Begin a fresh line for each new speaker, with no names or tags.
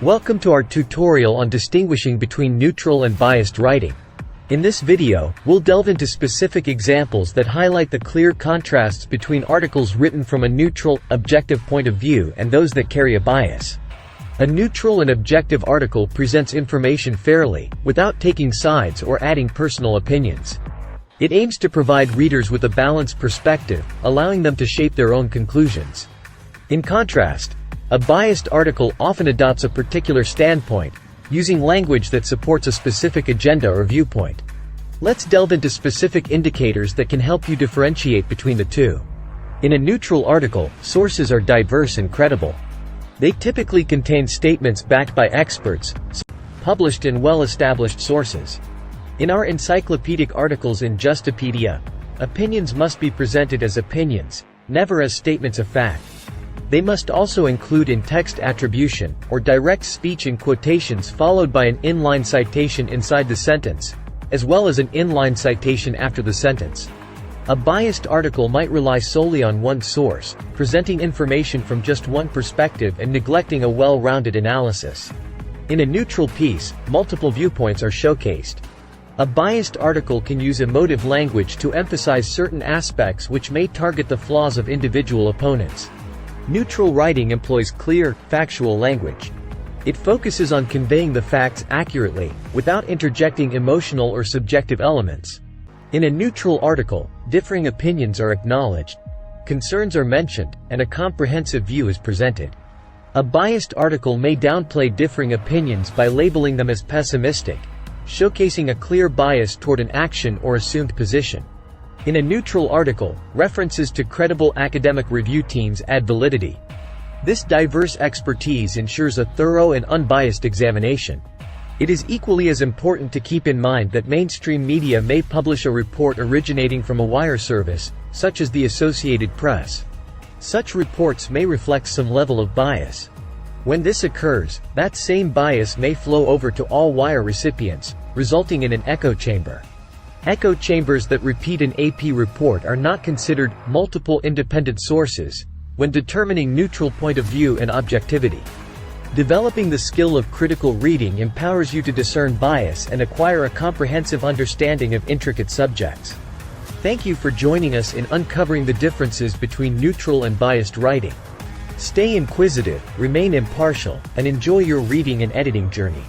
Welcome to our tutorial on distinguishing between neutral and biased writing. In this video, we'll delve into specific examples that highlight the clear contrasts between articles written from a neutral, objective point of view and those that carry a bias. A neutral and objective article presents information fairly, without taking sides or adding personal opinions. It aims to provide readers with a balanced perspective, allowing them to shape their own conclusions. In contrast, a biased article often adopts a particular standpoint, using language that supports a specific agenda or viewpoint. Let's delve into specific indicators that can help you differentiate between the two. In a neutral article, sources are diverse and credible. They typically contain statements backed by experts, published in well-established sources. In our encyclopedic articles in Justapedia, opinions must be presented as opinions, never as statements of fact. They must also include in-text attribution, or direct speech in quotations followed by an inline citation inside the sentence, as well as an inline citation after the sentence. A biased article might rely solely on one source, presenting information from just one perspective and neglecting a well-rounded analysis. In a neutral piece, multiple viewpoints are showcased. A biased article can use emotive language to emphasize certain aspects which may target the flaws of individual opponents. Neutral writing employs clear, factual language. It focuses on conveying the facts accurately, without interjecting emotional or subjective elements. In a neutral article, differing opinions are acknowledged, concerns are mentioned, and a comprehensive view is presented. A biased article may downplay differing opinions by labeling them as pessimistic, showcasing a clear bias toward an action or assumed position. In a neutral article, references to credible academic review teams add validity. This diverse expertise ensures a thorough and unbiased examination. It is equally as important to keep in mind that mainstream media may publish a report originating from a wire service, such as the Associated Press. Such reports may reflect some level of bias. When this occurs, that same bias may flow over to all wire recipients, resulting in an echo chamber. Echo chambers that repeat an AP report are not considered multiple independent sources when determining neutral point of view and objectivity. Developing the skill of critical reading empowers you to discern bias and acquire a comprehensive understanding of intricate subjects. Thank you for joining us in uncovering the differences between neutral and biased writing. Stay inquisitive, remain impartial, and enjoy your reading and editing journey.